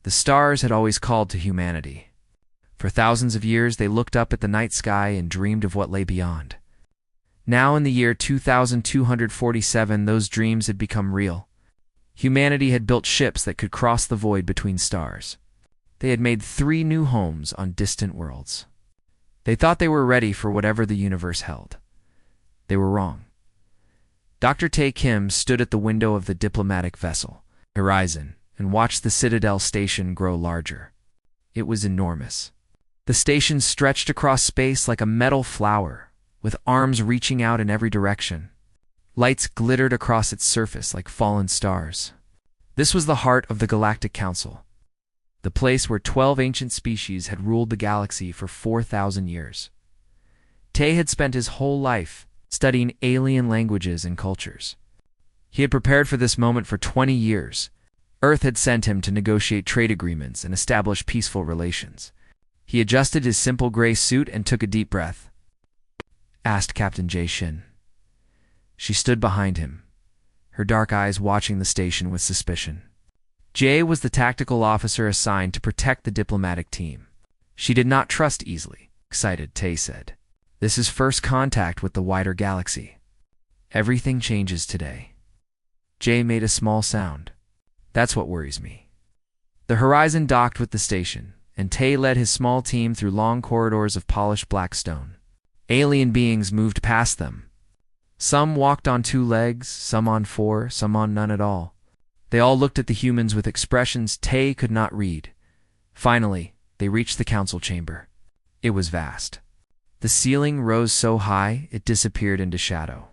The stars had always called to humanity. For thousands of years they looked up at the night sky and dreamed of what lay beyond. Now in the year 2247, those dreams had become real. Humanity had built ships that could cross the void between stars. They had made 3 new homes on distant worlds. They thought they were ready for whatever the universe held. They were wrong. Dr. Tae Kim stood at the window of the diplomatic vessel, Horizon, and watched the Citadel station grow larger. It was enormous. The station stretched across space like a metal flower, with arms reaching out in every direction. Lights glittered across its surface like fallen stars. This was the heart of the Galactic Council, the place where 12 ancient species had ruled the galaxy for 4,000 years. Tae had spent his whole life studying alien languages and cultures. He had prepared for this moment for 20 years. Earth had sent him to negotiate trade agreements and establish peaceful relations. He adjusted his simple gray suit and took a deep breath. Asked Captain Jae Shin. She stood behind him, her dark eyes watching the station with suspicion. Jae was the tactical officer assigned to protect the diplomatic team. She did not trust easily, excited, Tae said. This is first contact with the wider galaxy. Everything changes today. Jae made a small sound. That's what worries me. The Horizon docked with the station, and Tae led his small team through long corridors of polished black stone. Alien beings moved past them. Some walked on 2 legs, some on 4, some on none at all. They all looked at the humans with expressions Tae could not read. Finally, they reached the council chamber. It was vast. The ceiling rose so high it disappeared into shadow.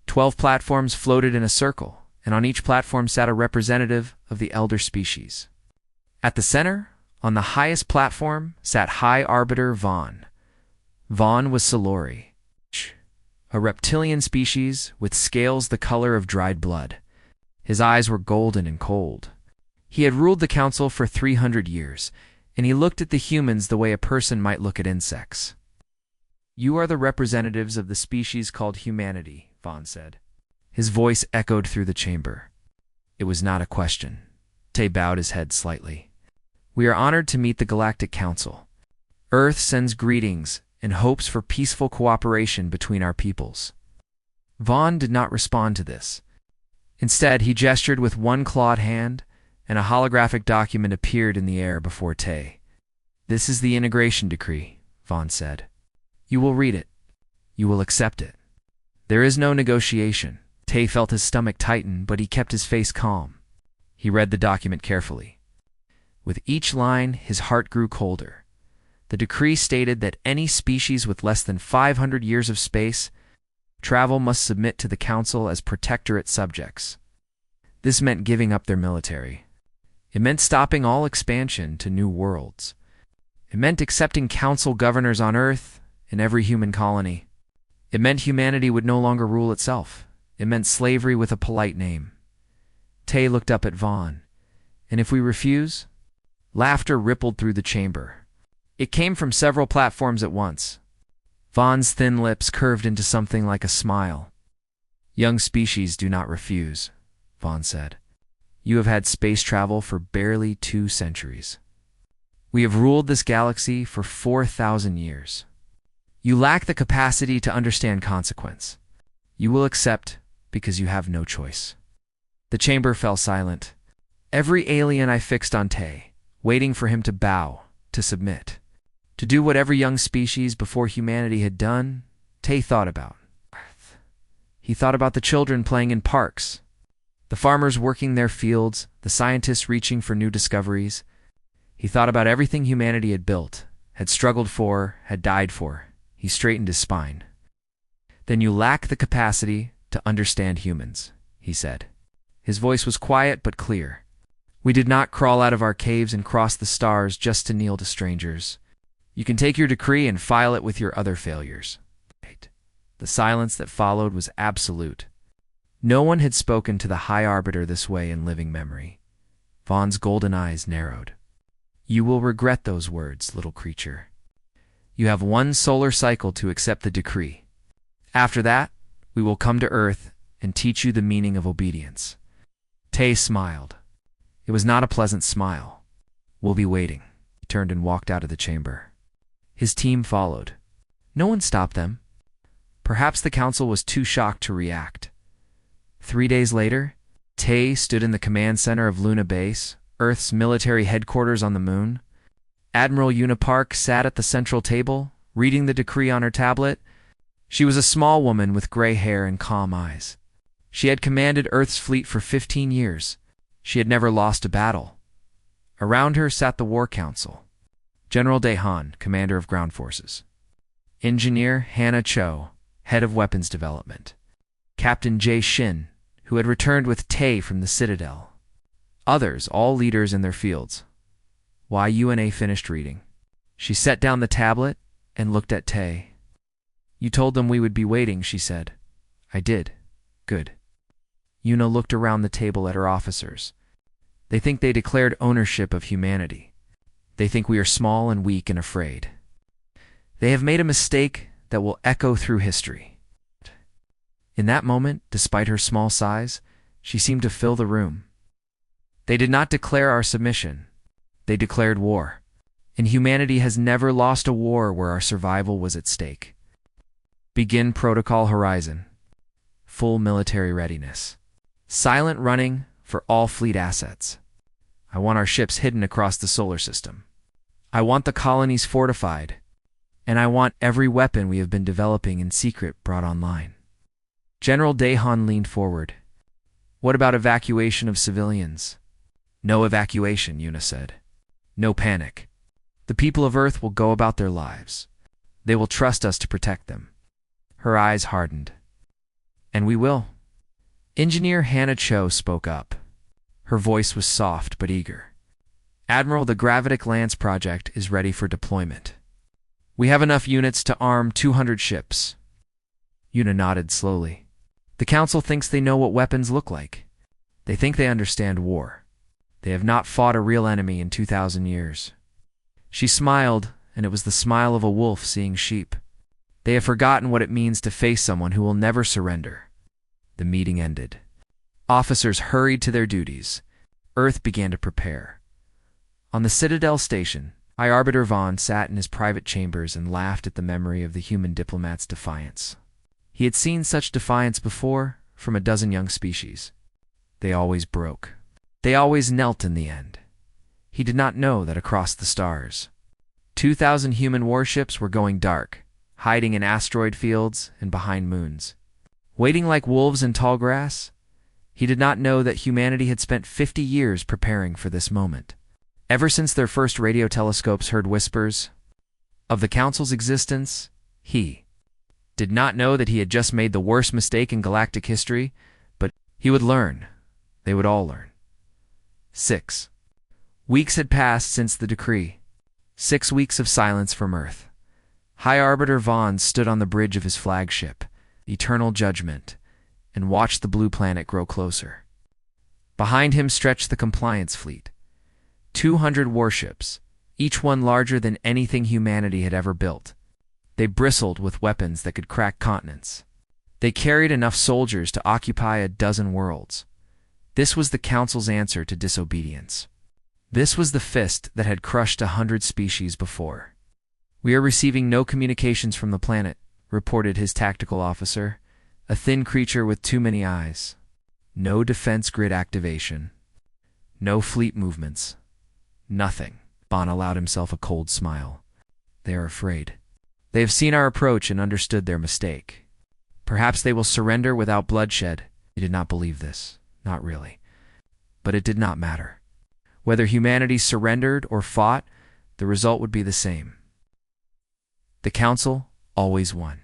12 platforms floated in a circle, and on each platform sat a representative of the elder species. At the center, on the highest platform, sat High Arbiter Vaughn. Vaughn was Silori, a reptilian species with scales the color of dried blood. His eyes were golden and cold. He had ruled the council for 300 years, and he looked at the humans the way a person might look at insects. You are the representatives of the species called humanity, Vaughn said. His voice echoed through the chamber. It was not a question. Tae bowed his head slightly. We are honored to meet the Galactic Council. Earth sends greetings and hopes for peaceful cooperation between our peoples. Vaughn did not respond to this. Instead, he gestured with one clawed hand, and a holographic document appeared in the air before Tae. This is the integration decree, Vaughn said. You will read it. You will accept it. There is no negotiation. Tae felt his stomach tighten, but he kept his face calm. He read the document carefully. With each line, his heart grew colder. The decree stated that any species with less than 500 years of space travel must submit to the Council as protectorate subjects. This meant giving up their military. It meant stopping all expansion to new worlds. It meant accepting Council governors on Earth in every human colony. It meant humanity would no longer rule itself. It meant slavery with a polite name. Tae looked up at Vaughn. And if we refuse? Laughter rippled through the chamber. It came from several platforms at once. Vaughn's thin lips curved into something like a smile. Young species do not refuse, Vaughn said. You have had space travel for barely 2 centuries. We have ruled this galaxy for 4,000 years. You lack the capacity to understand consequence. You will accept because you have no choice. The chamber fell silent. Every alien I fixed on Tae, waiting for him to bow, to submit, to do what every young species before humanity had done. Tae thought about. He thought about the children playing in parks, the farmers working their fields, the scientists reaching for new discoveries. He thought about everything humanity had built, had struggled for, had died for. He straightened his spine. Then you lack the capacity to understand humans, he said. His voice was quiet but clear. We did not crawl out of our caves and cross the stars just to kneel to strangers. You can take your decree and file it with your other failures. The silence that followed was absolute. No one had spoken to the High Arbiter this way in living memory. Vaughn's golden eyes narrowed. You will regret those words, little creature. You have 1 solar cycle to accept the decree. After that, we will come to Earth and teach you the meaning of obedience. Tae smiled. It was not a pleasant smile. We'll be waiting. He turned and walked out of the chamber. His team followed. No one stopped them. Perhaps the council was too shocked to react. 3 days later, Tay stood in the command center of Luna Base, Earth's military headquarters on the moon. Admiral Unipark sat at the central table, reading the decree on her tablet. She was a small woman with gray hair and calm eyes. She had commanded Earth's fleet for 15 years. She had never lost a battle. Around her sat the War Council. General Dehan, commander of ground forces. Engineer Hannah Cho, head of weapons development. Captain Jay Shin, who had returned with Tay from the Citadel. Others, all leaders in their fields. UNA finished reading. She set down the tablet and looked at Tay. You told them we would be waiting, she said. I did. Good. Yuna looked around the table at her officers. They think they declared ownership of humanity. They think we are small and weak and afraid. They have made a mistake that will echo through history. In that moment, despite her small size, she seemed to fill the room. They did not declare our submission. They declared war. And humanity has never lost a war where our survival was at stake. Begin Protocol Horizon. Full military readiness. Silent running for all fleet assets. I want our ships hidden across the solar system. I want the colonies fortified. And I want every weapon we have been developing in secret brought online. General Dehan leaned forward. What about evacuation of civilians? No evacuation, Yuna said. No panic. The people of Earth will go about their lives. They will trust us to protect them. Her eyes hardened. And we will. Engineer Hannah Cho spoke up. Her voice was soft but eager. Admiral, the Gravitic Lance project is ready for deployment. We have enough units to arm 200 ships. Yuna nodded slowly. The Council thinks they know what weapons look like. They think they understand war. They have not fought a real enemy in 2,000 years. She smiled, and it was the smile of a wolf seeing sheep. They have forgotten what it means to face someone who will never surrender. The meeting ended. Officers hurried to their duties. Earth began to prepare. On the Citadel station, High Arbiter Vaughn sat in his private chambers and laughed at the memory of the human diplomat's defiance. He had seen such defiance before from a dozen young species. They always broke. They always knelt in the end. He did not know that across the stars, 2,000 human warships were going dark, hiding in asteroid fields and behind moons. Waiting like wolves in tall grass, he did not know that humanity had spent 50 years preparing for this moment. Ever since their first radio telescopes heard whispers of the Council's existence, he did not know that he had just made the worst mistake in galactic history, but he would learn. They would all learn. 6 weeks had passed since the decree. 6 weeks of silence from Earth. High Arbiter Vaughn stood on the bridge of his flagship, Eternal Judgment, and watched the blue planet grow closer. Behind him stretched the Compliance Fleet. 200 warships, each one larger than anything humanity had ever built. They bristled with weapons that could crack continents. They carried enough soldiers to occupy a dozen worlds. This was the Council's answer to disobedience. This was the fist that had crushed 100 species before. We are receiving no communications from the planet, reported his tactical officer, a thin creature with too many eyes. No defense grid activation. No fleet movements. Nothing. Vaughn allowed himself a cold smile. They are afraid. They have seen our approach and understood their mistake. Perhaps they will surrender without bloodshed. He did not believe this. Not really. But it did not matter. Whether humanity surrendered or fought, the result would be the same. The Council always won.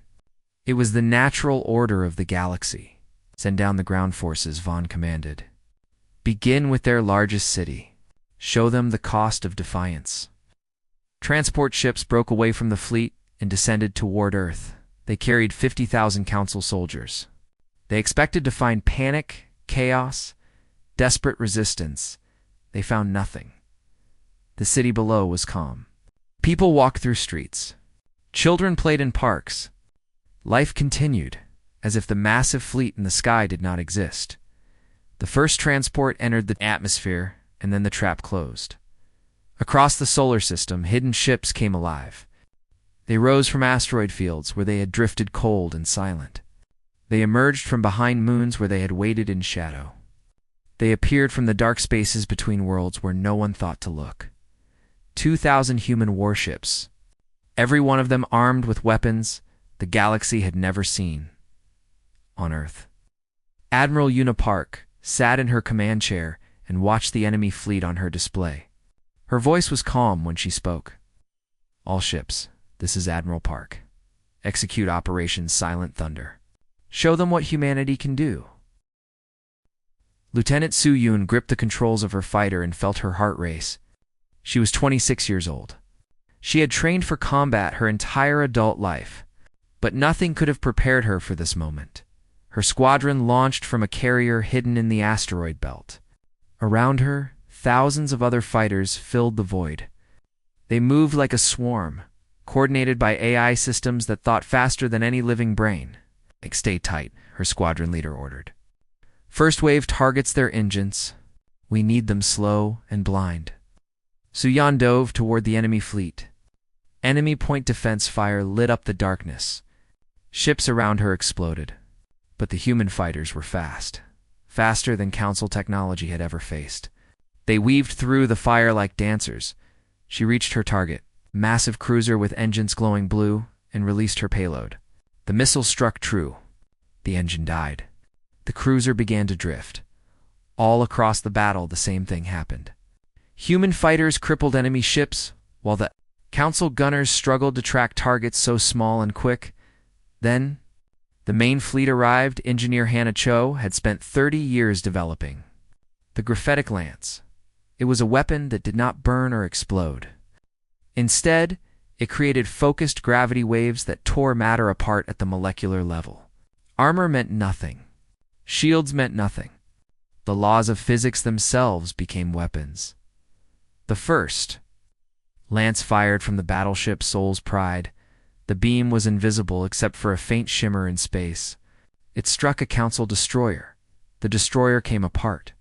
It was the natural order of the galaxy. Send down the ground forces, Vaughn commanded. Begin with their largest city. Show them the cost of defiance. Transport ships broke away from the fleet and descended toward Earth. They carried 50,000 Council soldiers. They expected to find panic, chaos, desperate resistance. They found nothing. The city below was calm. People walked through streets. Children played in parks. Life continued, as if the massive fleet in the sky did not exist. The first transport entered the atmosphere, and then the trap closed. Across the solar system, hidden ships came alive. They rose from asteroid fields where they had drifted cold and silent. They emerged from behind moons where they had waited in shadow. They appeared from the dark spaces between worlds where no one thought to look. 2,000 human warships, every one of them armed with weapons the galaxy had never seen on Earth. Admiral Una Park sat in her command chair and watched the enemy fleet on her display. Her voice was calm when she spoke. "All ships, this is Admiral Park. Execute Operation Silent Thunder. Show them what humanity can do." Lieutenant Su Yun gripped the controls of her fighter and felt her heart race. She was 26 years old. She had trained for combat her entire adult life, but nothing could have prepared her for this moment. Her squadron launched from a carrier hidden in the asteroid belt. Around her, thousands of other fighters filled the void. They moved like a swarm, coordinated by AI systems that thought faster than any living brain. "Stay tight," her squadron leader ordered. "First wave targets their engines. We need them slow and blind." Su-Yan dove toward the enemy fleet. Enemy point defense fire lit up the darkness. Ships around her exploded. But the human fighters were fast. Faster than Council technology had ever faced. They weaved through the fire like dancers. She reached her target, massive cruiser with engines glowing blue, and released her payload. The missile struck true. The engine died. The cruiser began to drift. All across the battle, the same thing happened. Human fighters crippled enemy ships, while the Council gunners struggled to track targets so small and quick. Then, the main fleet arrived. Engineer Hannah Cho had spent 30 years developing the graphitic lance. It was a weapon that did not burn or explode. Instead, it created focused gravity waves that tore matter apart at the molecular level. Armor meant nothing. Shields meant nothing. The laws of physics themselves became weapons. The first lance fired from the battleship Soul's Pride. The beam was invisible except for a faint shimmer in space. It struck a Council destroyer. The destroyer came apart.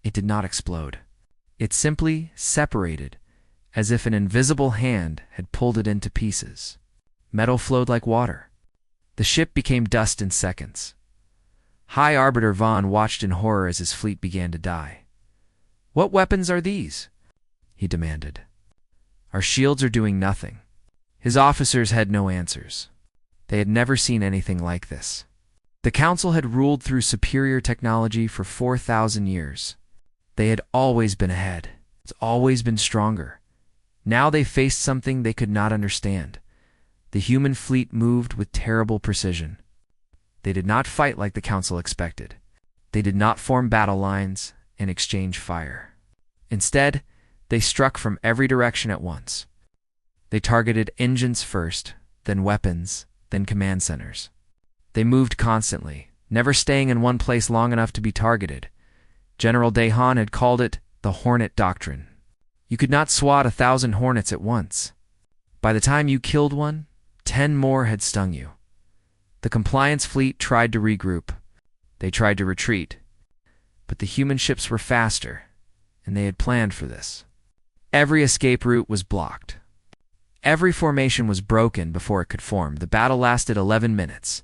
It did not explode. It simply separated, as if an invisible hand had pulled it into pieces. Metal flowed like water. The ship became dust in seconds. High Arbiter Vaughn watched in horror as his fleet began to die. "What weapons are these?" he demanded. "Our shields are doing nothing." His officers had no answers. They had never seen anything like this. The Council had ruled through superior technology for 4,000 years. They had always been ahead. It's always been stronger. Now they faced something they could not understand. The human fleet moved with terrible precision. They did not fight like the Council expected. They did not form battle lines and exchange fire. Instead, they struck from every direction at once. They targeted engines first, then weapons, then command centers. They moved constantly, never staying in one place long enough to be targeted. General Dahan had called it the Hornet Doctrine. You could not swat 1,000 hornets at once. By the time you killed one, 10 more had stung you. The compliance fleet tried to regroup. They tried to retreat. But the human ships were faster, and they had planned for this. Every escape route was blocked. Every formation was broken before it could form. The battle lasted 11 minutes.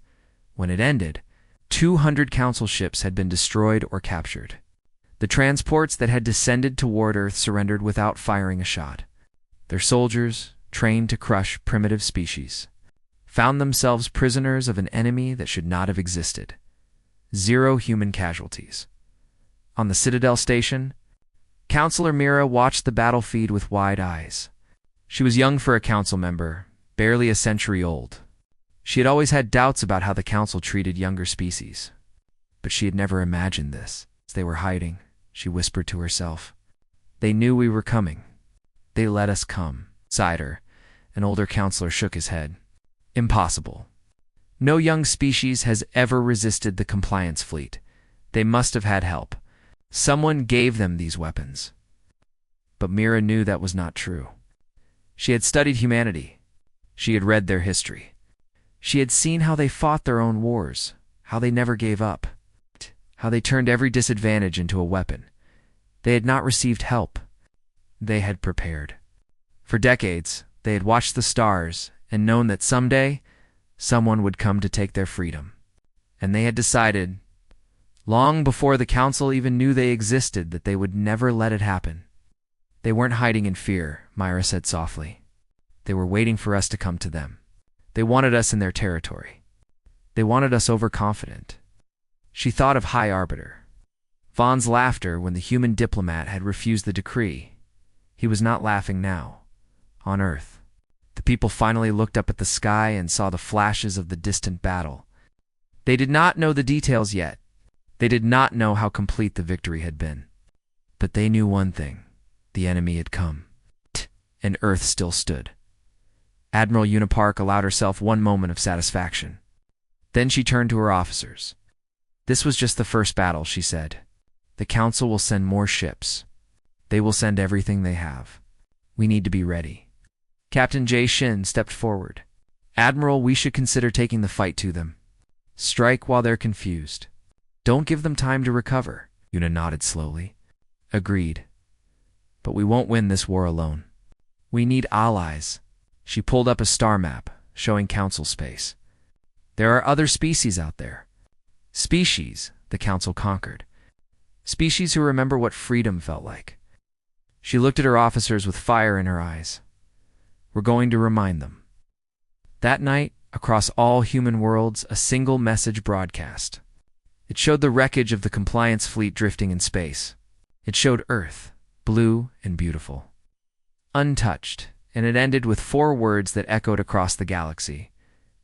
When it ended, 200 Council ships had been destroyed or captured. The transports that had descended toward Earth surrendered without firing a shot. Their soldiers, trained to crush primitive species, found themselves prisoners of an enemy that should not have existed. 0 human casualties. On the Citadel station, Counselor Mira watched the battle feed with wide eyes. She was young for a Council member, barely a century old. She had always had doubts about how the Council treated younger species. But she had never imagined this. As they were hiding, she whispered to herself, "They knew we were coming. They let us come." Cider, an older counselor, shook his head. "Impossible. No young species has ever resisted the compliance fleet. They must have had help. Someone gave them these weapons." But Mira knew that was not true. She had studied humanity. She had read their history. She had seen how they fought their own wars, how they never gave up, how they turned every disadvantage into a weapon. They had not received help. they had prepared. For decades, they had watched the stars and known that someday, someone would come to take their freedom. And they had decided, long before the council even knew they existed, that they would never let it happen. They weren't hiding in fear, Myra said softly. They were waiting for us to come to them. They wanted us in their territory. They wanted us overconfident. She thought of High Arbiter Vaughn's laughter when the human diplomat had refused the decree. He was not laughing now. On Earth, the people finally looked up at the sky and saw the flashes of the distant battle. They did not know the details yet. They did not know how complete the victory had been. But they knew one thing. The enemy had come. And Earth still stood. Admiral Unipark allowed herself one moment of satisfaction. Then she turned to her officers. This was just the first battle, she said. The Council will send more ships. They will send everything they have. We need to be ready. Captain Jay Shin stepped forward. Admiral, we should consider taking the fight to them. Strike while they're confused. Don't give them time to recover. Yuna nodded slowly. Agreed. But we won't win this war alone. We need allies. She pulled up a star map, showing Council space. There are other species out there. Species the Council conquered. Species who remember what freedom felt like. She looked at her officers with fire in her eyes. We're going to remind them. That night, across all human worlds, a single message broadcast. It showed the wreckage of the compliance fleet drifting in space. It showed Earth, blue and beautiful, untouched, and it ended with 4 words that echoed across the galaxy.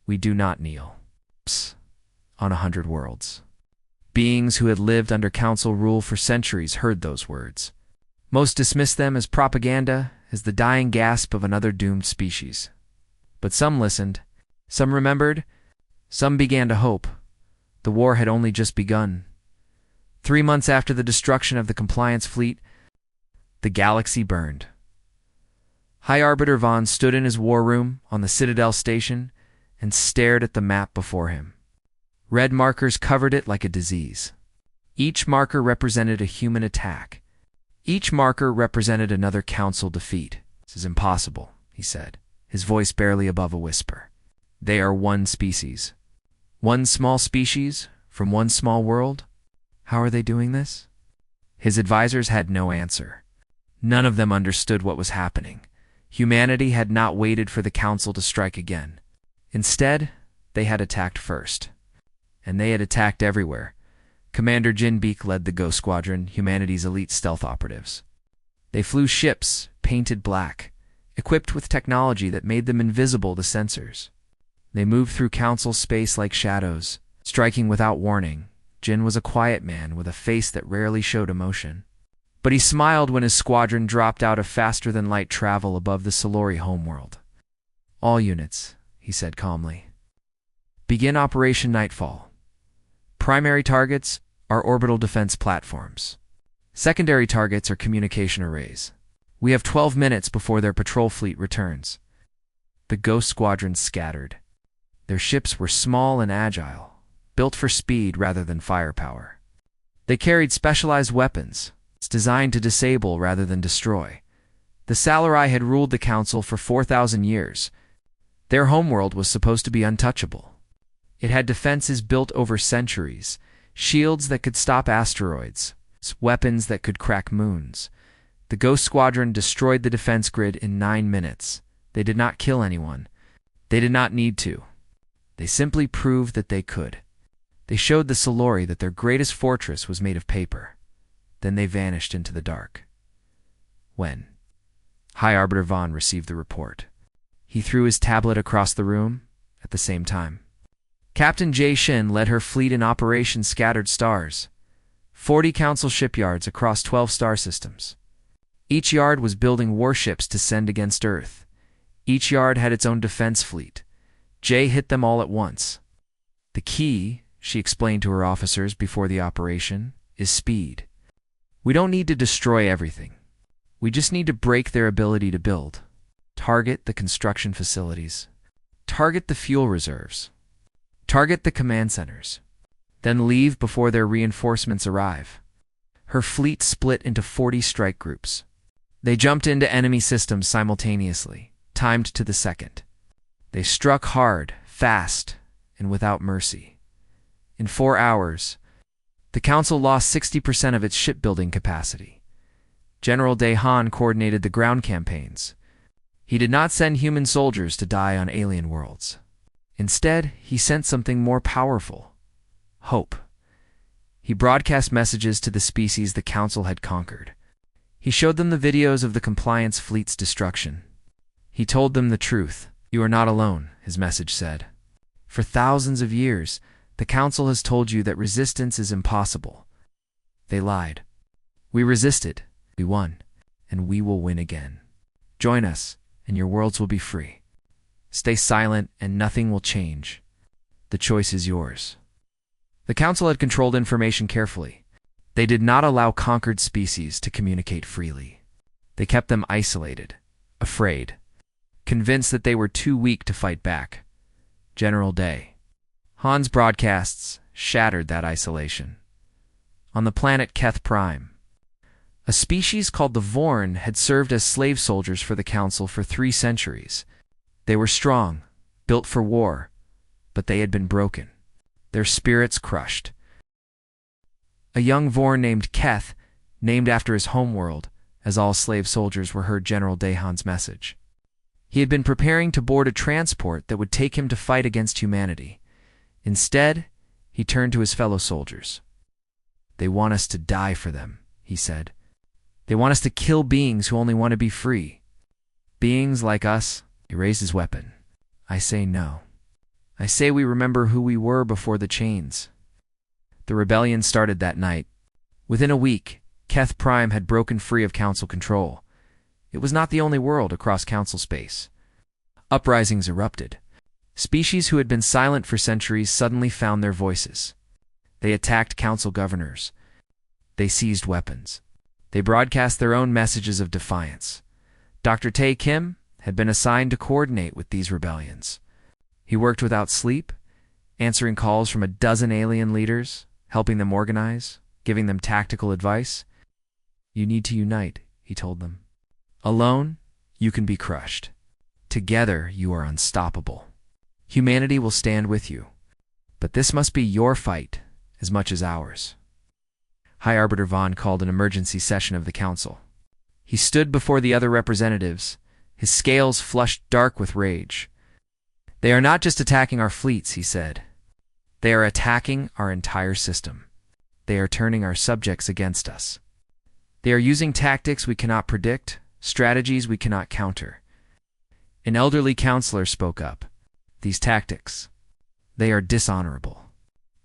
We do not kneel. Psst. On 100 worlds. Beings who had lived under Council rule for centuries heard those words. Most dismissed them as propaganda, as the dying gasp of another doomed species. But some listened, some remembered, some began to hope. The war had only just begun. 3 months after the destruction of the compliance fleet, the galaxy burned. High Arbiter Vaughn stood in his war room on the Citadel station and stared at the map before him. Red markers covered it like a disease. Each marker represented a human attack. Each marker represented another Council defeat. This is impossible, he said, his voice barely above a whisper. They are one species. One small species from one small world? How are they doing this? His advisors had no answer. None of them understood what was happening. Humanity had not waited for the Council to strike again. Instead, they had attacked first. And they had attacked everywhere. Commander Jinbeek led the Ghost Squadron, humanity's elite stealth operatives. They flew ships, painted black, equipped with technology that made them invisible to sensors. They moved through Council space like shadows, striking without warning. Jin was a quiet man with a face that rarely showed emotion. But he smiled when his squadron dropped out of faster-than-light travel above the Solori homeworld. All units, he said calmly. Begin Operation Nightfall. Primary targets are orbital defense platforms. Secondary targets are communication arrays. We have 12 minutes before their patrol fleet returns. The Ghost Squadron scattered. Their ships were small and agile, built for speed rather than firepower. They carried specialized weapons, designed to disable rather than destroy. The Salarai had ruled the Council for 4,000 years. Their homeworld was supposed to be untouchable. It had defenses built over centuries, shields that could stop asteroids, weapons that could crack moons. The Ghost Squadron destroyed the defense grid in 9 minutes. They did not kill anyone. They did not need to. They simply proved that they could. They showed the Solori that their greatest fortress was made of paper. Then they vanished into the dark. When High Arbiter Vaughn received the report, he threw his tablet across the room at the same time. Captain Jay Shin led her fleet in Operation Scattered Stars, 40 Council shipyards across 12 star systems. Each yard was building warships to send against Earth. Each yard had its own defense fleet. Jay hit them all at once. The key, she explained to her officers before the operation, is speed. We don't need to destroy everything. We just need to break their ability to build. Target the construction facilities. Target the fuel reserves. Target the command centers. Then leave before their reinforcements arrive. Her fleet split into 40 strike groups. They jumped into enemy systems simultaneously, timed to the second. They struck hard, fast, and without mercy. In 4 hours, the Council lost 60% of its shipbuilding capacity. General Dehan coordinated the ground campaigns. He did not send human soldiers to die on alien worlds. Instead, he sent something more powerful: hope. He broadcast messages to the species the Council had conquered. He showed them the videos of the Compliance Fleet's destruction. He told them the truth. "You are not alone," his message said. "For thousands of years, the Council has told you that resistance is impossible." They lied. "We resisted, we won, and we will win again. Join us, and your worlds will be free. Stay silent, and nothing will change. The choice is yours." The Council had controlled information carefully. They did not allow conquered species to communicate freely. They kept them isolated, afraid, convinced that they were too weak to fight back. General Dehan's broadcasts shattered that isolation. On the planet Keth Prime, a species called the Vorn had served as slave soldiers for the Council for 3 centuries. They were strong, built for war, but they had been broken, their spirits crushed. A young Vorn named Keth, named after his homeworld, as all slave soldiers were heard General Dehan's message. He had been preparing to board a transport that would take him to fight against humanity. Instead, he turned to his fellow soldiers. "They want us to die for them," he said. "They want us to kill beings who only want to be free. Beings like us." He raised his weapon. "I say no. I say we remember who we were before the chains." The rebellion started that night. Within a week, Keth Prime had broken free of Council control. It was not the only world across Council space. Uprisings erupted. Species who had been silent for centuries suddenly found their voices. They attacked Council governors. They seized weapons. They broadcast their own messages of defiance. Dr. Tae Kim had been assigned to coordinate with these rebellions. He worked without sleep, answering calls from a dozen alien leaders, helping them organize, giving them tactical advice. "You need to unite," he told them. "Alone, you can be crushed. Together, you are unstoppable. Humanity will stand with you. But this must be your fight as much as ours." High Arbiter Vaughn called an emergency session of the Council. He stood before the other representatives, his scales flushed dark with rage. "They are not just attacking our fleets," he said. "They are attacking our entire system. They are turning our subjects against us. They are using tactics we cannot predict, strategies we cannot counter." An elderly counselor spoke up. "These tactics, they are dishonorable.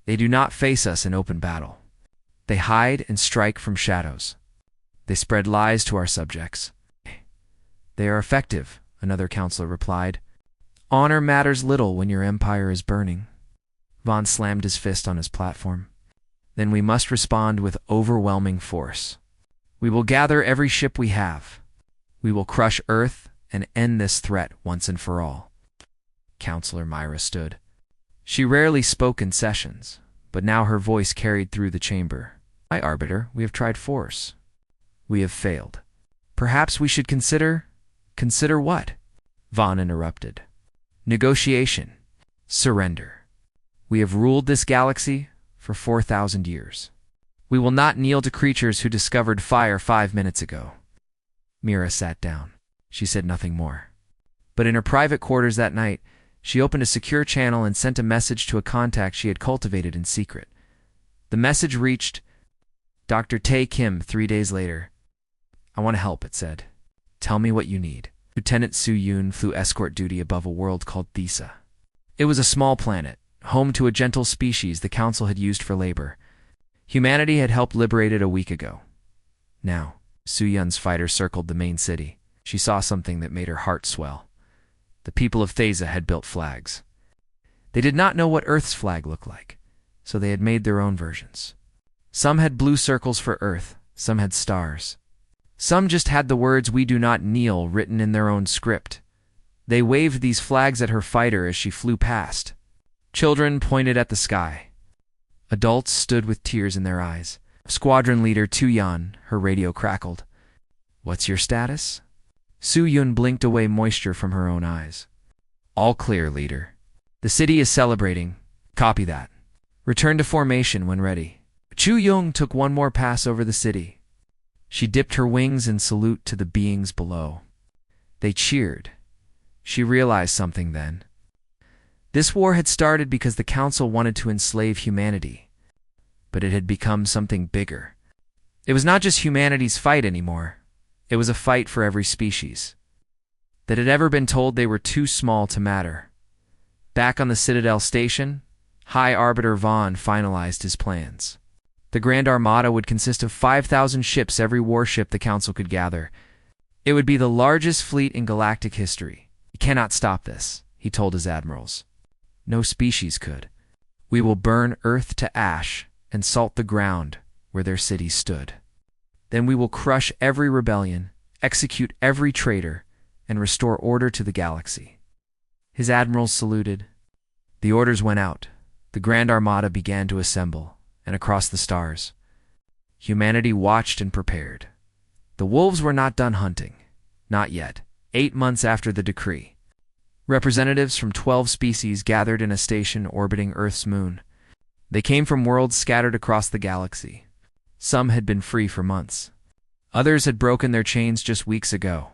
They do not face us in open battle. They hide and strike from shadows. They spread lies to our subjects." "They are effective," another counselor replied. "Honor matters little when your empire is burning." Vaughn slammed his fist on his platform. "Then we must respond with overwhelming force. We will gather every ship we have. We will crush Earth and end this threat once and for all." Counselor Myra stood. She rarely spoke in sessions, but now her voice carried through the chamber. "High Arbiter, we have tried force. We have failed. Perhaps we should consider—" "Consider what?" Vaughn interrupted. "Negotiation. Surrender. We have ruled this galaxy for 4,000 years. We will not kneel to creatures who discovered fire 5 minutes ago." Mira sat down. She said nothing more. But in her private quarters that night, she opened a secure channel and sent a message to a contact she had cultivated in secret. The message reached Dr. Tae Kim 3 days later. "I want to help," it said. "Tell me what you need." Lieutenant Su Yoon flew escort duty above a world called Thesa. It was a small planet, home to a gentle species the Council had used for labor. Humanity had helped liberate it a week ago. Now, Su Yun's fighter circled the main city. She saw something that made her heart swell. The people of Thesa had built flags. They did not know what Earth's flag looked like, so they had made their own versions. Some had blue circles for Earth, some had stars. Some just had the words "We do not kneel" written in their own script. They waved these flags at her fighter as she flew past. Children pointed at the sky. Adults stood with tears in their eyes. Squadron leader Tu Yan, her radio crackled. What's your status? Su Yun blinked away moisture from her own eyes. All clear, leader. The city is celebrating. Copy that. Return to formation when ready. Chu Yung took one more pass over the city. She dipped her wings in salute to the beings below. They cheered. She realized something then. This war had started because the Council wanted to enslave humanity, but it had become something bigger. It was not just humanity's fight anymore. It was a fight for every species that had ever been told they were too small to matter. Back on the Citadel station, High Arbiter Vaughn finalized his plans. The Grand Armada would consist of 5,000 ships, every warship the Council could gather. It would be the largest fleet in galactic history. "You cannot stop this," he told his admirals. "No species could. We will burn Earth to ash and salt the ground where their cities stood. Then we will crush every rebellion, execute every traitor, and restore order to the galaxy." His admirals saluted. The orders went out. The Grand Armada began to assemble, and across the stars, humanity watched and prepared. The wolves were not done hunting. Not yet. 8 months after the decree, representatives from 12 species gathered in a station orbiting Earth's moon. They came from worlds scattered across the galaxy. Some had been free for months. Others had broken their chains just weeks ago.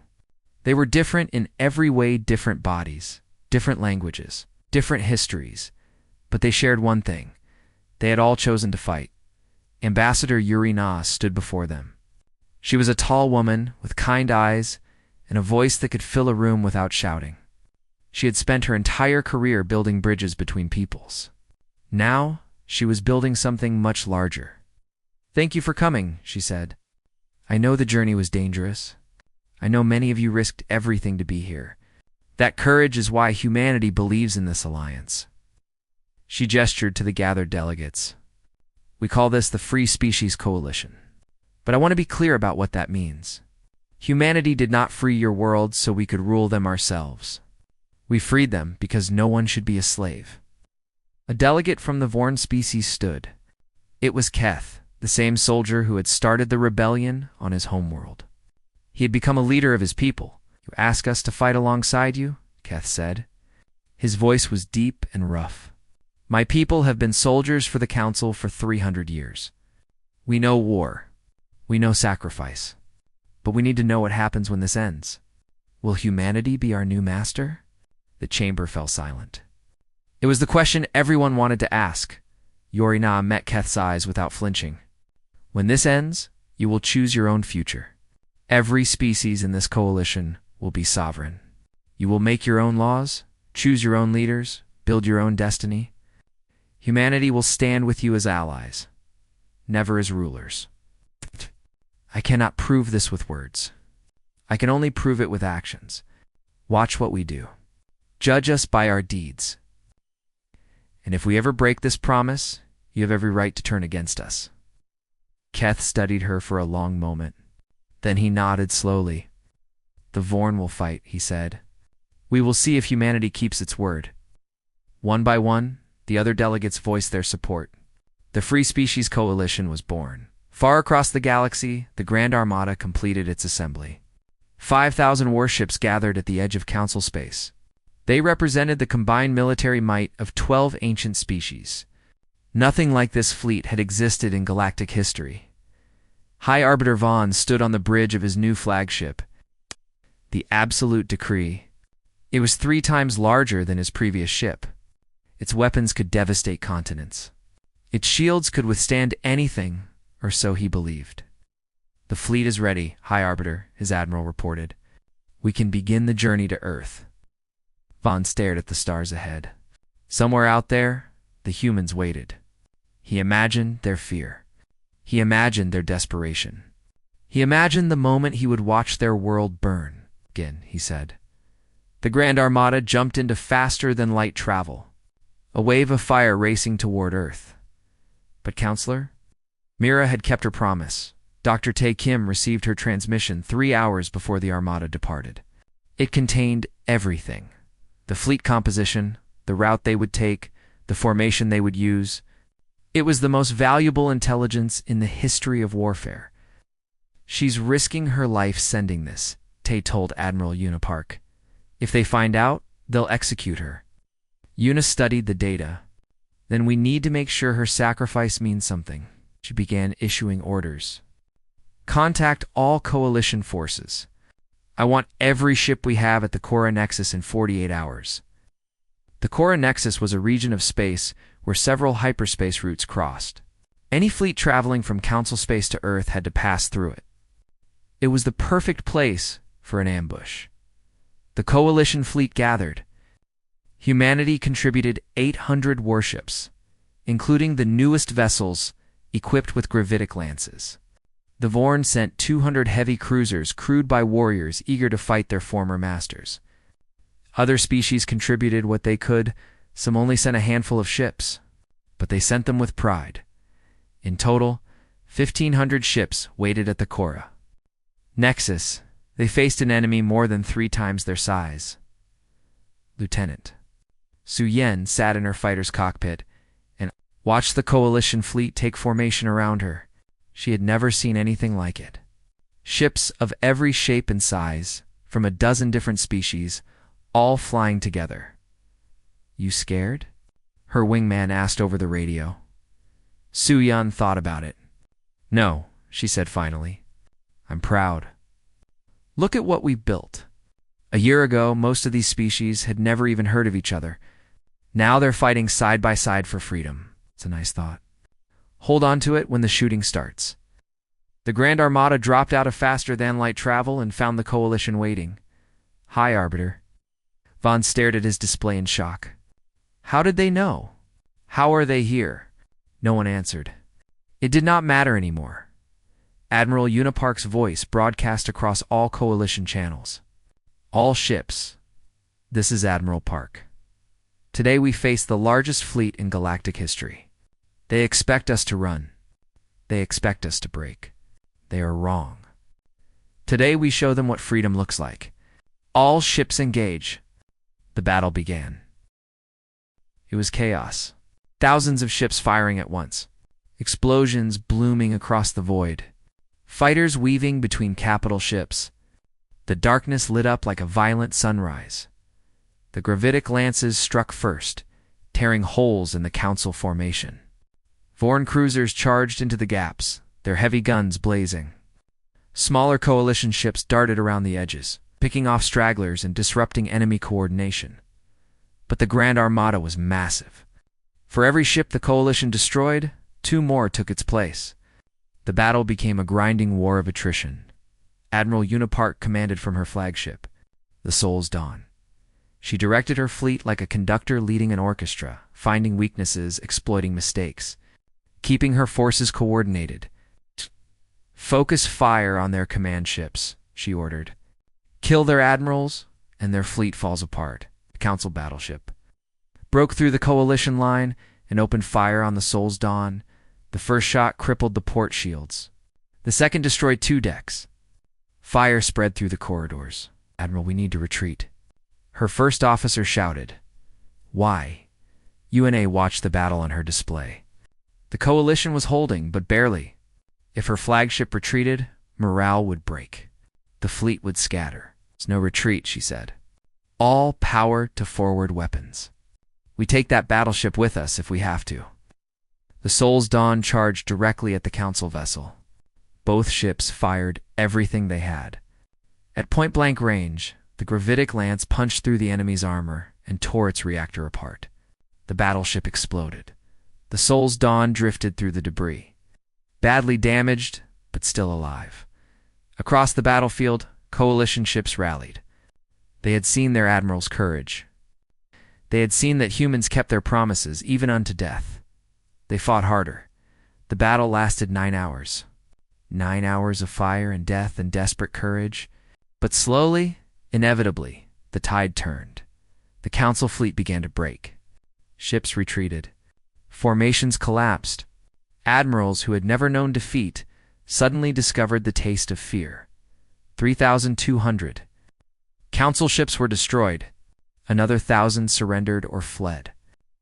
They were different in every way, different bodies, different languages, different histories, but they shared one thing. They had all chosen to fight. Ambassador Yuri Na stood before them. She was a tall woman with kind eyes and a voice that could fill a room without shouting. She had spent her entire career building bridges between peoples. Now, she was building something much larger. "Thank you for coming," she said. "I know the journey was dangerous. I know many of you risked everything to be here. That courage is why humanity believes in this alliance." She gestured to the gathered delegates. "We call this the Free Species Coalition. But I want to be clear about what that means. Humanity did not free your world so we could rule them ourselves. We freed them because no one should be a slave." A delegate from the Vorn species stood. It was Keth, the same soldier who had started the rebellion on his homeworld. He had become a leader of his people. "You ask us to fight alongside you?" Keth said. His voice was deep and rough. "My people have been soldiers for the Council for 300 years. We know war. We know sacrifice. But we need to know what happens when this ends. Will humanity be our new master?" The chamber fell silent. It was the question everyone wanted to ask. Yuri Na met Keth's eyes without flinching. "When this ends, you will choose your own future. Every species in this coalition will be sovereign. You will make your own laws, choose your own leaders, build your own destiny. Humanity will stand with you as allies, never as rulers." I cannot prove this with words. I can only prove it with actions. Watch what we do. Judge us by our deeds. And if we ever break this promise, you have every right to turn against us. Keth studied her for a long moment. Then he nodded slowly. "The Vorn will fight," he said. "We will see if humanity keeps its word." One by one, the other delegates voiced their support. The Free Species Coalition was born. Far across the galaxy, the Grand Armada completed its assembly. 5,000 warships gathered at the edge of Council space. They represented the combined military might of 12 ancient species. Nothing like this fleet had existed in galactic history. High Arbiter Vaughn stood on the bridge of his new flagship, the Absolute Decree. It was 3 times larger than his previous ship. Its weapons could devastate continents. Its shields could withstand anything, or so he believed. "The fleet is ready, High Arbiter," his admiral reported. "We can begin the journey to Earth." Vaughn stared at the stars ahead. Somewhere out there, the humans waited. He imagined their fear. He imagined their desperation. He imagined the moment he would watch their world burn. "Again," he said. The Grand Armada jumped into faster-than-light travel, a wave of fire racing toward Earth. But, Counselor? Mira had kept her promise. Dr. Tae Kim received her transmission 3 hours before the Armada departed. It contained everything. The fleet composition, the route they would take, the formation they would use. It was the most valuable intelligence in the history of warfare. She's risking her life sending this, Tay told Admiral Unipark. If they find out, they'll execute her. Una studied the data. Then we need to make sure her sacrifice means something. She began issuing orders. Contact all coalition forces. I want every ship we have at the Cora Nexus in 48 hours. The Cora Nexus was a region of space where several hyperspace routes crossed. Any fleet traveling from Council space to Earth had to pass through it. It was the perfect place for an ambush. The coalition fleet gathered. Humanity contributed 800 warships, including the newest vessels equipped with gravitic lances. The Vorn sent 200 heavy cruisers crewed by warriors eager to fight their former masters. Other species contributed what they could. Some only sent a handful of ships, but they sent them with pride. In total, 1,500 ships waited at the Cora Nexus. They faced an enemy more than 3 times their size. Lieutenant Su Yen sat in her fighter's cockpit and watched the coalition fleet take formation around her. She had never seen anything like it. Ships of every shape and size, from a dozen different species, all flying together. You scared? Her wingman asked over the radio. Su Yan thought about it. No, she said finally. I'm proud. Look at what we built. A year ago, most of these species had never even heard of each other. Now they're fighting side by side for freedom. It's a nice thought. Hold on to it when the shooting starts. The Grand Armada dropped out of faster-than-light travel and found the coalition waiting. Hi, Arbiter. Vaughn stared at his display in shock. How did they know? How are they here? No one answered. It did not matter anymore. Admiral Unipark's voice broadcast across all coalition channels. All ships. This is Admiral Park. Today we face the largest fleet in galactic history. They expect us to run. They expect us to break. They are wrong. Today we show them what freedom looks like. All ships engage. The battle began. It was chaos. Thousands of ships firing at once. Explosions blooming across the void. Fighters weaving between capital ships. The darkness lit up like a violent sunrise. The gravitic lances struck first, tearing holes in the Council formation. Vorn cruisers charged into the gaps, their heavy guns blazing. Smaller coalition ships darted around the edges, picking off stragglers and disrupting enemy coordination. But the Grand Armada was massive. For every ship the coalition destroyed, 2 more took its place. The battle became a grinding war of attrition. Admiral Unipark commanded from her flagship, the Soul's Dawn. She directed her fleet like a conductor leading an orchestra, finding weaknesses, exploiting mistakes, keeping her forces coordinated. Focus fire on their command ships, she ordered. Kill their admirals, and their fleet falls apart. The Council battleship broke through the coalition line and opened fire on the Soul's Dawn. The first shot crippled the port shields. The second destroyed 2 decks. Fire spread through the corridors. Admiral, we need to retreat. Her first officer shouted. Why? UNA watched the battle on her display. The coalition was holding, but barely. If her flagship retreated, morale would break. The fleet would scatter. It's no retreat, she said. All power to forward weapons. We take that battleship with us if we have to. The Soul's Dawn charged directly at the Council vessel. Both ships fired everything they had. At point-blank range, the gravitic lance punched through the enemy's armor and tore its reactor apart. The battleship exploded. The Soul's Dawn drifted through the debris. Badly damaged, but still alive. Across the battlefield, coalition ships rallied. They had seen their admiral's courage. They had seen that humans kept their promises, even unto death. They fought harder. The battle lasted 9 hours. 9 hours of fire and death and desperate courage. But slowly, inevitably, the tide turned. The Council fleet began to break. Ships retreated. Formations collapsed. Admirals who had never known defeat suddenly discovered the taste of fear. 3,200. Council ships were destroyed. Another 1,000 surrendered or fled.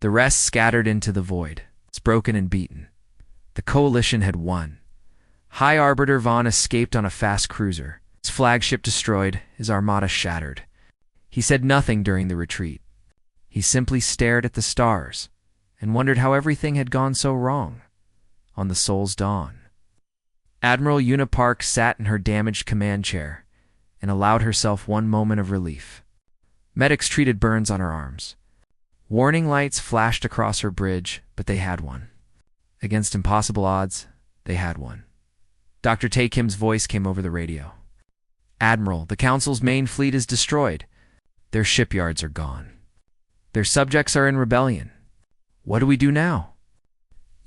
The rest scattered into the void. It's broken and beaten. The coalition had won. High Arbiter Vaughn escaped on a fast cruiser. His flagship destroyed, his armada shattered. He said nothing during the retreat. He simply stared at the stars and wondered how everything had gone so wrong on the Soul's dawn. Admiral Una Park sat in her damaged command chair and allowed herself one moment of relief. Medics treated burns on her arms. Warning lights flashed across her bridge, but they had one. Against impossible odds, they had one. Dr. Tae Kim's voice came over the radio. Admiral, the Council's main fleet is destroyed. Their shipyards are gone. Their subjects are in rebellion. What do we do now?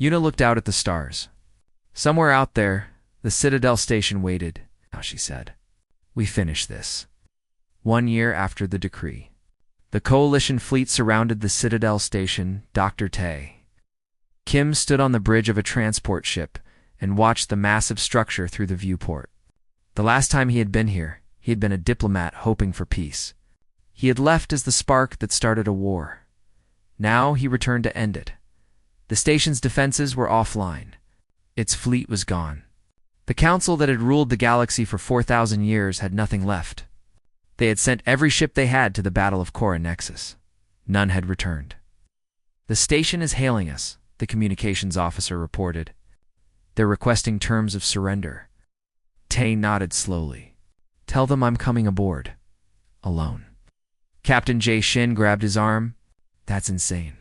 Una looked out at the stars. Somewhere out there, the Citadel station waited. Now she said, "We finish this." 1 year after the decree, the Coalition fleet surrounded the Citadel station. Dr. Tae Kim stood on the bridge of a transport ship and watched the massive structure through the viewport. The last time he had been here, he had been a diplomat hoping for peace. He had left as the spark that started a war. Now he returned to end it. The station's defenses were offline. Its fleet was gone. The council that had ruled the galaxy for 4,000 years had nothing left. They had sent every ship they had to the Battle of Cora Nexus. None had returned. "The station is hailing us," the communications officer reported. "They're requesting terms of surrender." Tae nodded slowly. "Tell them I'm coming aboard. Alone." Captain Jay Shin grabbed his arm. "That's insane.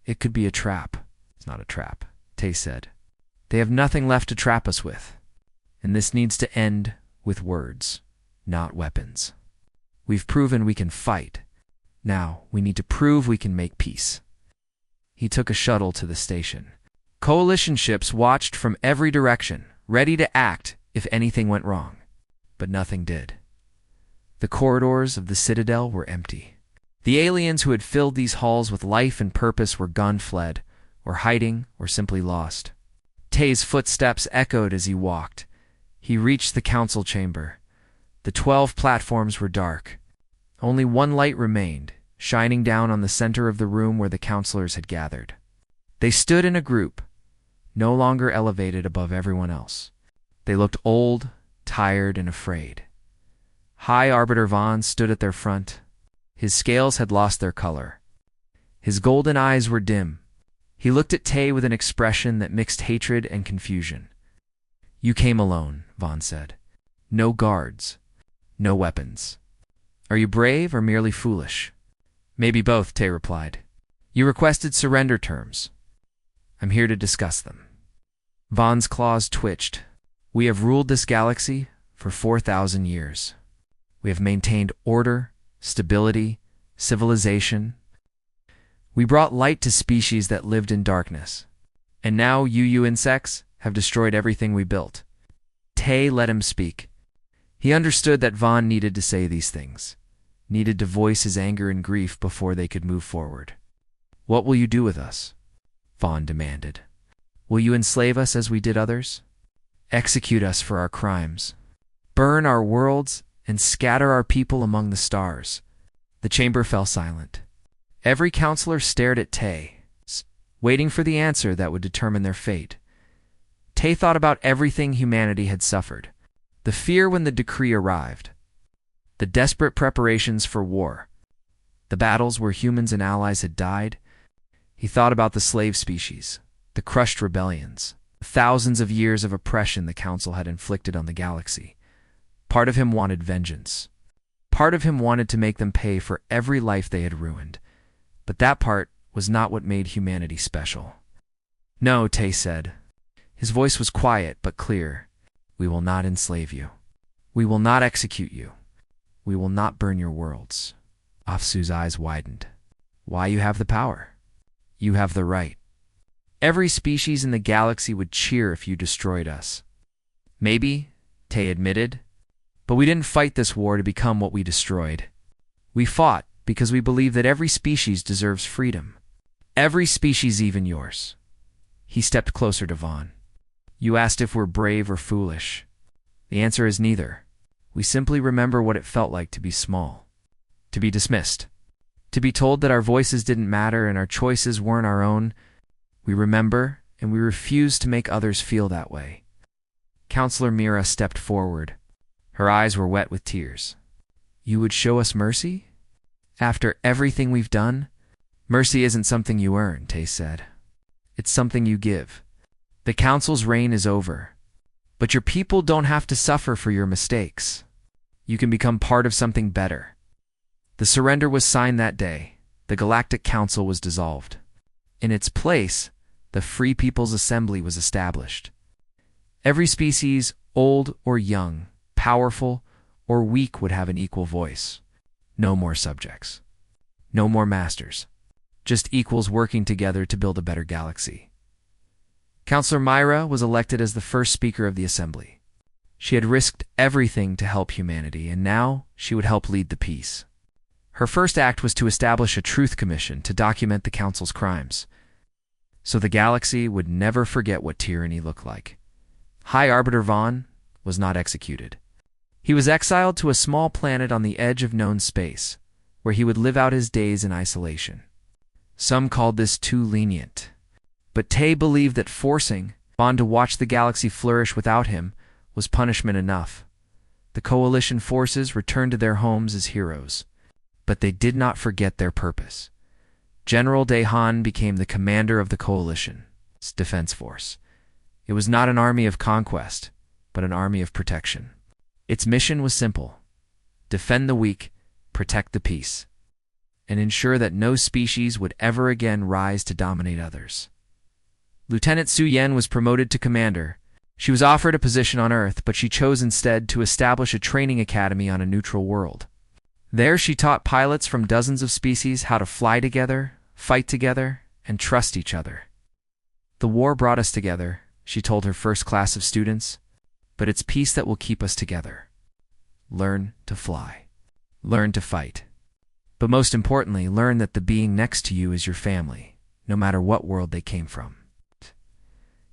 It could be a trap." "It's not a trap," Tae said. "They have nothing left to trap us with. And this needs to end with words, not weapons. We've proven we can fight. Now we need to prove we can make peace." He took a shuttle to the station. Coalition ships watched from every direction, ready to act if anything went wrong. But nothing did. The corridors of the Citadel were empty. The aliens who had filled these halls with life and purpose were gone, fled, or hiding, or simply lost. Tae's footsteps echoed as he walked. He reached the council chamber. The 12 platforms were dark. Only one light remained, shining down on the center of the room where the councilors had gathered. They stood in a group, no longer elevated above everyone else. They looked old, tired, and afraid. High Arbiter Vaughn stood at their front. His scales had lost their color. His golden eyes were dim. He looked at Tae with an expression that mixed hatred and confusion. "You came alone," Vaughn said. "No guards. No weapons. Are you brave or merely foolish?" "Maybe both," Tae replied. "You requested surrender terms. I'm here to discuss them." Vaughn's claws twitched. "We have ruled this galaxy for 4,000 years. We have maintained order, stability, civilization. We brought light to species that lived in darkness. And now you insects have destroyed everything we built." Tae let him speak. He understood that Vaughn needed to say these things, needed to voice his anger and grief before they could move forward. "What will you do with us?" Vaughn demanded. "Will you enslave us as we did others? Execute us for our crimes? Burn our worlds and scatter our people among the stars?" The chamber fell silent. Every counselor stared at Tae, waiting for the answer that would determine their fate. Tae thought about everything humanity had suffered. The fear when the decree arrived. The desperate preparations for war. The battles where humans and allies had died. He thought about the slave species, the crushed rebellions, thousands of years of oppression the Council had inflicted on the galaxy. Part of him wanted vengeance. Part of him wanted to make them pay for every life they had ruined. But that part was not what made humanity special. "No," Tae said. His voice was quiet but clear. "We will not enslave you. We will not execute you. We will not burn your worlds." Afsu's eyes widened. "Why? You have the power. You have the right. Every species in the galaxy would cheer if you destroyed us." "Maybe," Tae admitted, "but we didn't fight this war to become what we destroyed. We fought because we believe that every species deserves freedom. Every species, even yours." He stepped closer to Vaughn. "You asked if we're brave or foolish. The answer is neither. We simply remember what it felt like to be small, to be dismissed, to be told that our voices didn't matter and our choices weren't our own. We remember, and we refuse to make others feel that way." Counselor Mira stepped forward. Her eyes were wet with tears. You would show us mercy? After everything we've done? Mercy isn't something you earn, Tay said. It's something you give. The council's reign is over. But your people don't have to suffer for your mistakes. You can become part of something better. The surrender was signed that day. The Galactic Council was dissolved. In its place, the Free People's Assembly was established. Every species, old or young, powerful or weak, would have an equal voice. No more subjects. No more masters. Just equals working together to build a better galaxy. Counselor Myra was elected as the first speaker of the assembly. She had risked everything to help humanity, and now she would help lead the peace. Her first act was to establish a truth commission to document the council's crimes, so the galaxy would never forget what tyranny looked like. High Arbiter Vaughn was not executed. He was exiled to a small planet on the edge of known space, where he would live out his days in isolation. Some called this too lenient, but Tay believed that forcing Vaughn to watch the galaxy flourish without him was punishment enough. The Coalition forces returned to their homes as heroes, but they did not forget their purpose. General Dehan became the commander of the Coalition's defense force. It was not an army of conquest, but an army of protection. Its mission was simple: defend the weak, protect the peace, and ensure that no species would ever again rise to dominate others. Lieutenant Su Yen was promoted to commander. She was offered a position on Earth, but she chose instead to establish a training academy on a neutral world. There she taught pilots from dozens of species how to fly together, fight together, and trust each other. The war brought us together, she told her first class of students, but it's peace that will keep us together. Learn to fly. Learn to fight. But most importantly, learn that the being next to you is your family, no matter what world they came from.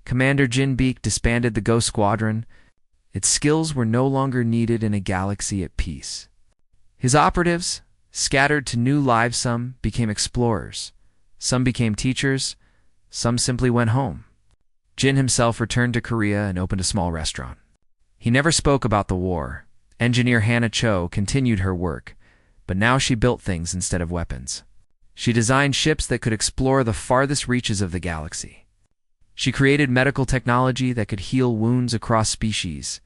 Commander Jin Beek disbanded the Ghost Squadron. Its skills were no longer needed in a galaxy at peace. His operatives, scattered to new lives, some became explorers, some became teachers, some simply went home. Jin himself returned to Korea and opened a small restaurant. He never spoke about the war. Engineer Hannah Cho continued her work, but now she built things instead of weapons. She designed ships that could explore the farthest reaches of the galaxy. She created medical technology that could heal wounds across species.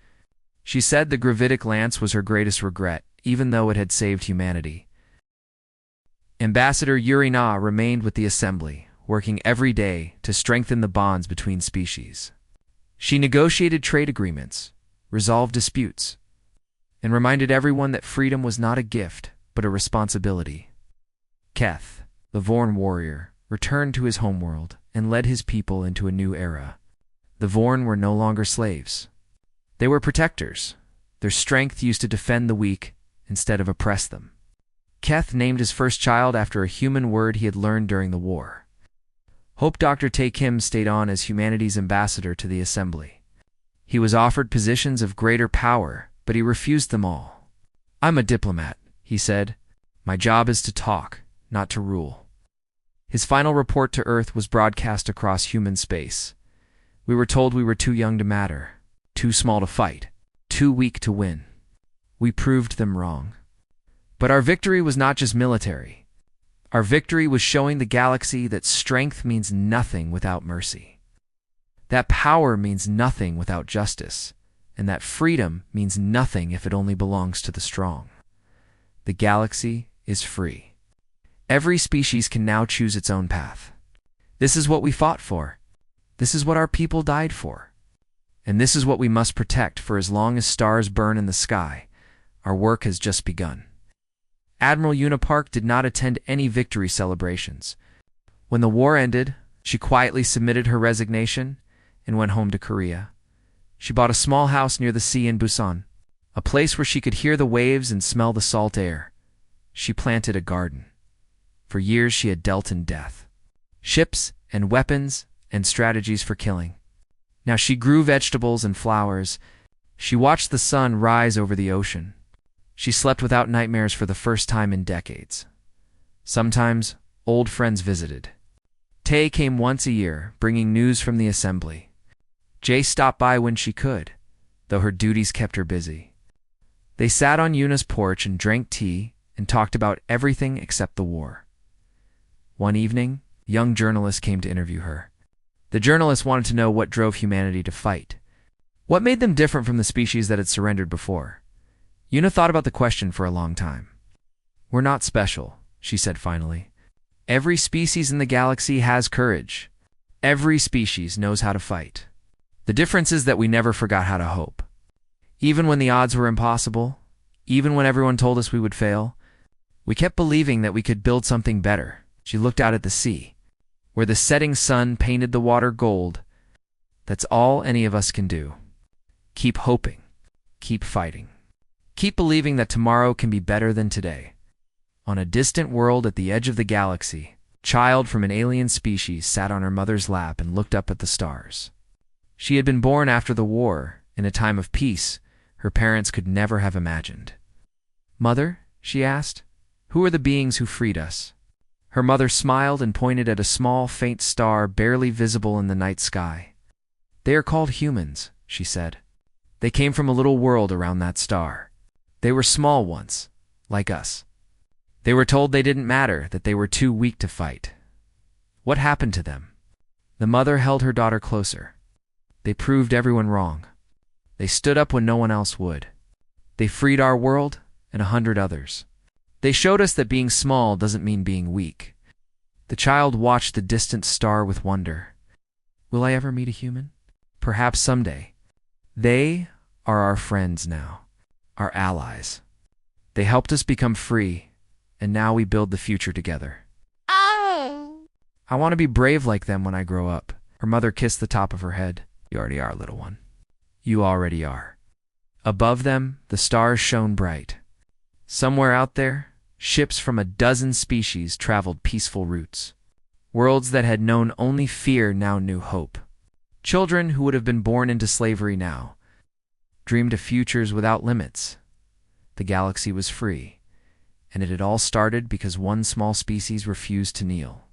She said the gravitic lance was her greatest regret, even though it had saved humanity. Ambassador Yuri Na remained with the assembly, working every day to strengthen the bonds between species. She negotiated trade agreements, resolved disputes, and reminded everyone that freedom was not a gift, but a responsibility. Keth, the Vorn warrior, returned to his homeworld and led his people into a new era. The Vorn were no longer slaves. They were protectors. Their strength used to defend the weak instead of oppress them. Keth named his first child after a human word he had learned during the war. Hope Dr. Tae Kim stayed on as humanity's ambassador to the assembly. He was offered positions of greater power, but he refused them all. "I'm a diplomat," he said. "My job is to talk, not to rule." His final report to Earth was broadcast across human space. We were told we were too young to matter, too small to fight, too weak to win. We proved them wrong. But our victory was not just military. Our victory was showing the galaxy that strength means nothing without mercy, that power means nothing without justice, and that freedom means nothing if it only belongs to the strong. The galaxy is free. Every species can now choose its own path. This is what we fought for. This is what our people died for. And this is what we must protect, for as long as stars burn in the sky, our work has just begun. Admiral Unipark did not attend any victory celebrations. When the war ended, she quietly submitted her resignation and went home to Korea. She bought a small house near the sea in Busan, a place where she could hear the waves and smell the salt air. She planted a garden. For years she had dealt in death, ships and weapons and strategies for killing. Now she grew vegetables and flowers. She watched the sun rise over the ocean. She slept without nightmares for the first time in decades. Sometimes old friends visited. Tay came once a year, bringing news from the assembly. Jay stopped by when she could, though her duties kept her busy. They sat on Yuna's porch and drank tea and talked about everything except the war. One evening, a young journalist came to interview her. The journalist wanted to know what drove humanity to fight. What made them different from the species that had surrendered before? Yuna thought about the question for a long time. "We're not special," she said finally. "Every species in the galaxy has courage. Every species knows how to fight. The difference is that we never forgot how to hope. Even when the odds were impossible, even when everyone told us we would fail, we kept believing that we could build something better." She looked out at the sea, where the setting sun painted the water gold. "That's all any of us can do. Keep hoping. Keep fighting. Keep believing that tomorrow can be better than today." On a distant world at the edge of the galaxy, a child from an alien species sat on her mother's lap and looked up at the stars. She had been born after the war, in a time of peace her parents could never have imagined. "Mother," she asked, "who are the beings who freed us?" Her mother smiled and pointed at a small, faint star barely visible in the night sky. "They are called humans," she said. "They came from a little world around that star. They were small once, like us. They were told they didn't matter, that they were too weak to fight. What happened to them?" The mother held her daughter closer. "They proved everyone wrong. They stood up when no one else would. They freed our world and 100 others. They showed us that being small doesn't mean being weak." The child watched the distant star with wonder. "Will I ever meet a human? Perhaps someday. They are our friends now, our allies. They helped us become free, and now we build the future together. I want to be brave like them when I grow up." Her mother kissed the top of her head. "You already are, little one. You already are." Above them, the stars shone bright. Somewhere out there, ships from a dozen species traveled peaceful routes. Worlds that had known only fear now knew hope. Children who would have been born into slavery now dreamed of futures without limits. The galaxy was free, and it had all started because one small species refused to kneel.